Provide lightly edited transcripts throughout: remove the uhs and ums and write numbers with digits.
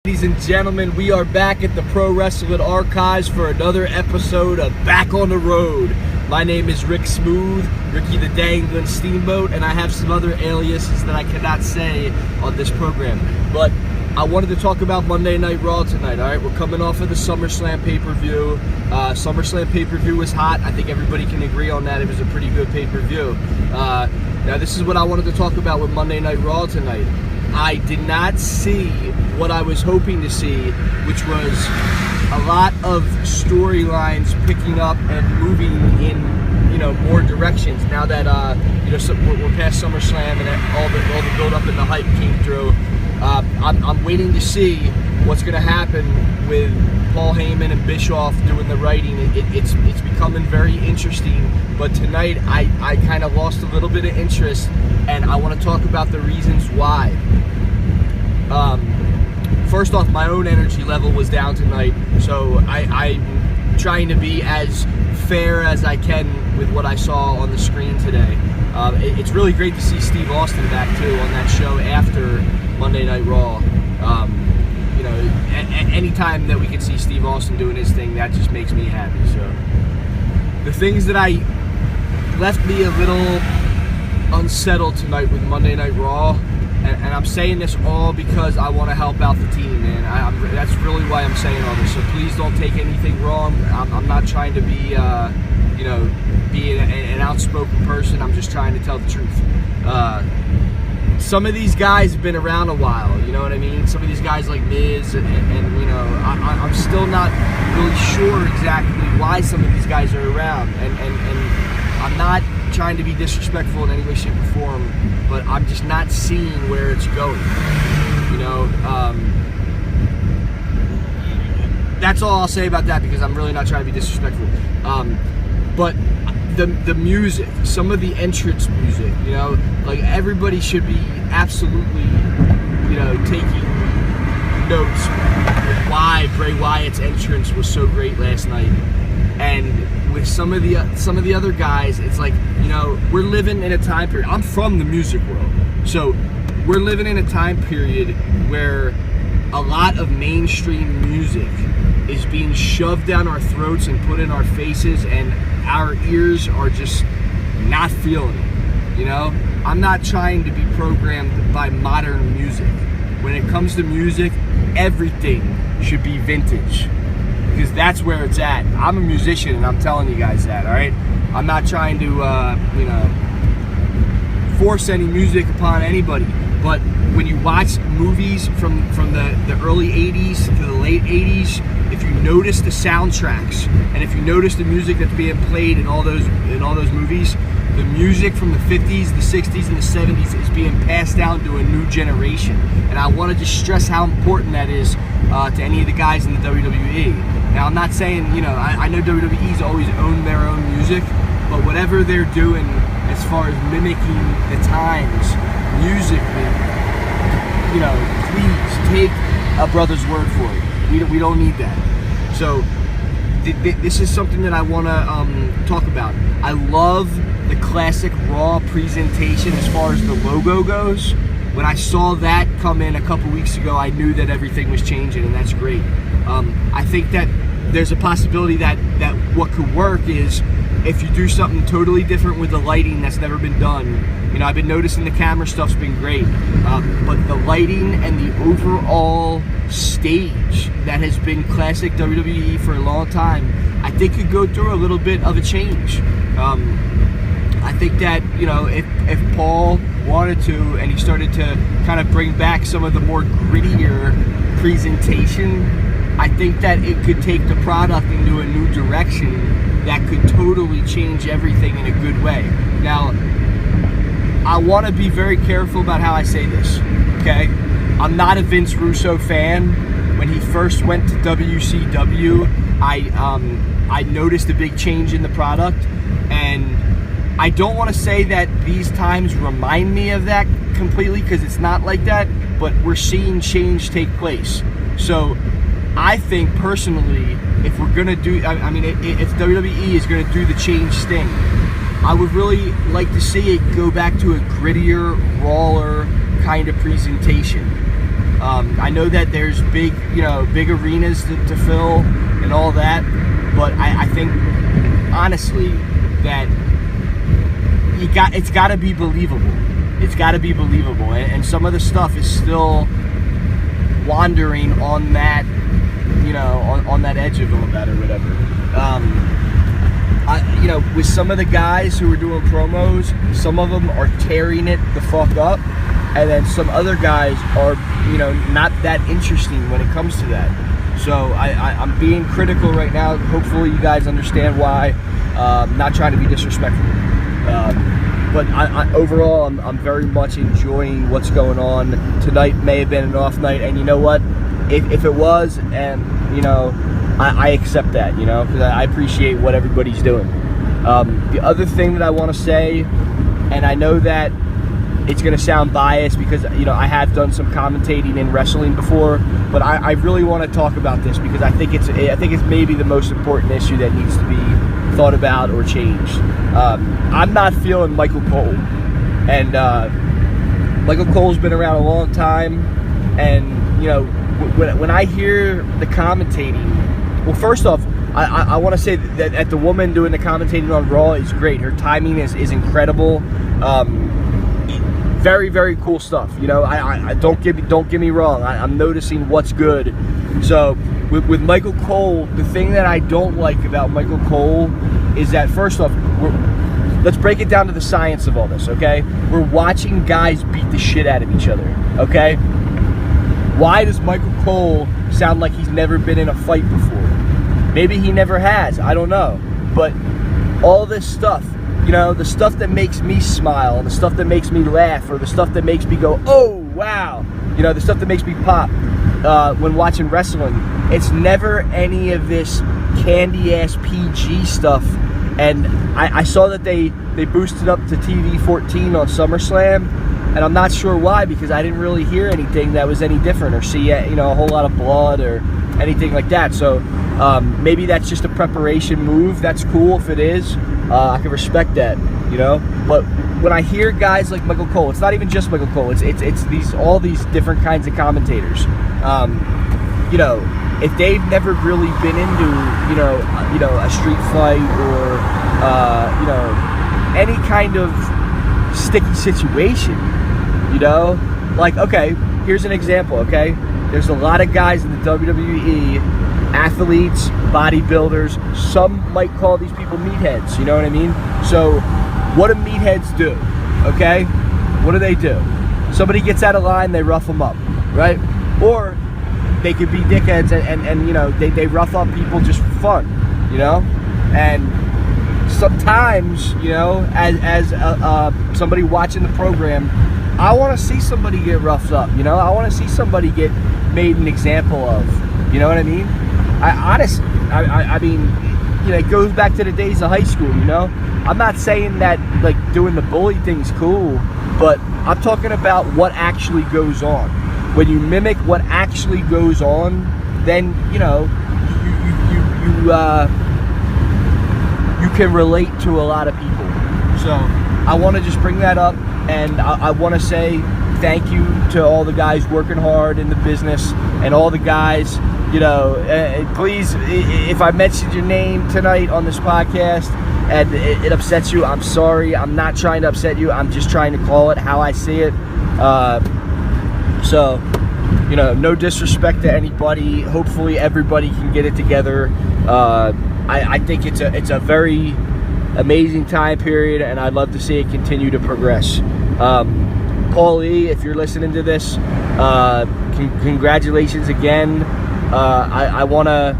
Ladies and gentlemen, we are back at the Pro Wrestling Archives for another episode of Back on the Road. My name is Rick Smooth, Ricky the Dangling Steamboat, and I have some other aliases that I cannot say on this program. But I wanted to talk about Monday Night Raw tonight, all right? We're coming off of the SummerSlam pay-per-view. SummerSlam pay-per-view was hot. I think everybody can agree on that. It was a pretty good pay-per-view. Now, this is what I wanted to talk about with Monday Night Raw tonight. I did not see what I was hoping to see, which was a lot of storylines picking up and moving in, more directions. Now that we're past SummerSlam and all the build up and the hype came through, I'm waiting to see what's going to happen with Paul Heyman and Bischoff doing the writing. It's becoming very interesting. But tonight I kind of lost a little bit of interest, and I want to talk about the reasons why. First off, my own energy level was down tonight, so I'm trying to be as fair as I can with what I saw on the screen today. It's really great to see Steve Austin back too on that show after Monday Night Raw. Anytime that we can see Steve Austin doing his thing, that just makes me happy. So the things that left me a little unsettled tonight with Monday Night Raw, and I'm saying this all because I want to help out the team, man. That's really why I'm saying all this. So please don't take anything wrong. I'm not trying to be, be an outspoken person. I'm just trying to tell the truth. Some of these guys have been around a while. You know what I mean? Some of these guys like Miz, and I'm still not really sure exactly why some of these guys are around. And I'm not trying to be disrespectful in any way, shape, or form, but I'm just not seeing where it's going. That's all I'll say about that, because I'm really not trying to be disrespectful. But the music, some of the entrance music, like everybody should be absolutely, taking notes with why Bray Wyatt's entrance was so great last night. And with some of the other guys, it's like, we're living in a time period. I'm from the music world, so we're living in a time period where a lot of mainstream music is being shoved down our throats and put in our faces, and our ears are just not feeling it. I'm not trying to be programmed by modern music. When it comes to music, everything should be vintage, because that's where it's at. I'm a musician, and I'm telling you guys that, all right? I'm not trying to, force any music upon anybody. But when you watch movies from the early 80s to the late 80s, if you notice the soundtracks, and if you notice the music that's being played in all those movies, the music from the 50s, the 60s, and the 70s is being passed down to a new generation. And I want to just stress how important that is to any of the guys in the WWE. Now, I'm not saying, I know WWE's always owned their own music, but whatever they're doing as far as mimicking the times musically, please take a brother's word for it. We don't need that. So this is something that I want to talk about. I love the classic Raw presentation as far as the logo goes. When I saw that come in a couple weeks ago, I knew that everything was changing, and that's great. I think that there's a possibility that what could work is if you do something totally different with the lighting that's never been done. I've been noticing the camera stuff's been great, but the lighting and the overall stage that has been classic WWE for a long time, I think could go through a little bit of a change. I think that, if Paul wanted to, and he started to kind of bring back some of the more grittier presentation, I think that it could take the product into a new direction that could totally change everything in a good way. Now, I want to be very careful about how I say this, okay? I'm not a Vince Russo fan. When he first went to WCW, I noticed a big change in the product, and I don't want to say that these times remind me of that completely, because it's not like that, but we're seeing change take place. So I think personally, if we're going to do, if WWE is going to do the change thing, I would really like to see it go back to a grittier, rawer kind of presentation. I know that there's big arenas to fill and all that, but I think honestly that it's got to be believable. It's got to be believable, and some of the stuff is still wandering on that, on that edge of all that or whatever. With some of the guys who are doing promos, some of them are tearing it the fuck up, and then some other guys are, not that interesting when it comes to that. So I'm being critical right now. Hopefully you guys understand why. Not trying to be disrespectful. But overall, I'm very much enjoying what's going on. Tonight may have been an off night, and you know what? If it was, and I accept that, because I appreciate what everybody's doing. The other thing that I want to say, and I know that it's going to sound biased because I have done some commentating in wrestling before, but I really want to talk about this because I think it's maybe the most important issue that needs to be thought about or changed. I'm not feeling Michael Cole, and Michael Cole's been around a long time, and when I hear the commentating, well, first off, I want to say that the woman doing the commentating on Raw is great. Her timing is incredible. Very, very cool stuff. I don't get me wrong. I'm noticing what's good. So with Michael Cole, the thing that I don't like about Michael Cole is that, first off, let's break it down to the science of all this, okay? We're watching guys beat the shit out of each other, okay? Why does Michael Cole sound like he's never been in a fight before? Maybe he never has, I don't know. But all this stuff, the stuff that makes me smile, the stuff that makes me laugh, or the stuff that makes me go, oh, wow, the stuff that makes me pop when watching wrestling, it's never any of this candy-ass PG stuff. And I saw that they boosted up to TV 14 on SummerSlam, and I'm not sure why, because I didn't really hear anything that was any different or see a whole lot of blood or anything like that. So maybe that's just a preparation move. That's cool if it is. I can respect that, But when I hear guys like Michael Cole, it's not even just Michael Cole. It's all these different kinds of commentators. If they've never really been into a street fight or any kind of sticky situation, like, okay, here's an example. Okay, there's a lot of guys in the WWE, athletes, bodybuilders. Some might call these people meatheads. You know what I mean? So what do meatheads do? Okay, what do? Somebody gets out of line, they rough them up, right? Or they could be dickheads and they rough up people just for fun, and sometimes, as somebody watching the program, I want to see somebody get roughed up, I want to see somebody get made an example of, you know what I mean? I mean, it goes back to the days of high school, I'm not saying that, like, doing the bully thing's cool, but I'm talking about what actually goes on. When you mimic what actually goes on, then, you can relate to a lot of people. So I want to just bring that up, and I want to say thank you to all the guys working hard in the business and all the guys, please, if I mentioned your name tonight on this podcast and it upsets you, I'm sorry. I'm not trying to upset you. I'm just trying to call it how I see it. So, no disrespect to anybody. Hopefully everybody can get it together. I think it's a very amazing time period, and I'd love to see it continue to progress. Paulie, if you're listening to this, congratulations again. I want to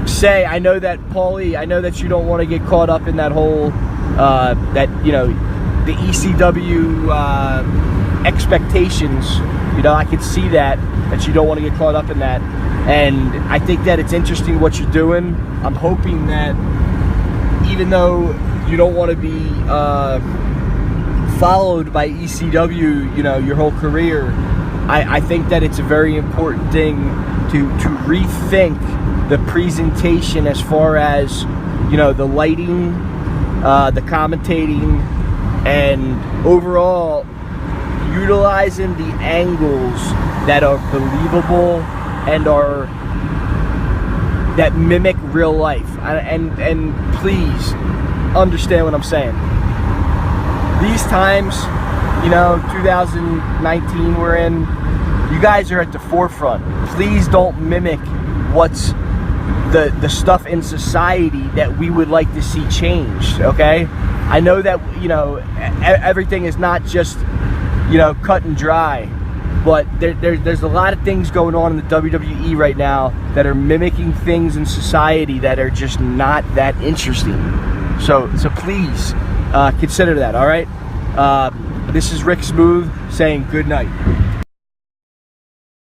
say, I know that, Paulie, I know that you don't want to get caught up in that whole, the ECW expectations. I could see that you don't want to get caught up in that. And I think that it's interesting what you're doing. I'm hoping that even though you don't want to be followed by ECW, your whole career, I think that it's a very important thing to rethink the presentation as far as, the lighting, the commentating, and overall, utilizing the angles that are believable and that mimic real life. And please understand what I'm saying. These times, you know, 2019 we're in, you guys are at the forefront. Please don't mimic what's the stuff in society that we would like to see changed, okay? I know that, you know, everything is not just, you know, cut and dry, but there's a lot of things going on in the WWE right now that are mimicking things in society that are just not that interesting. So please consider that, all right? This is Rick Smooth saying good night.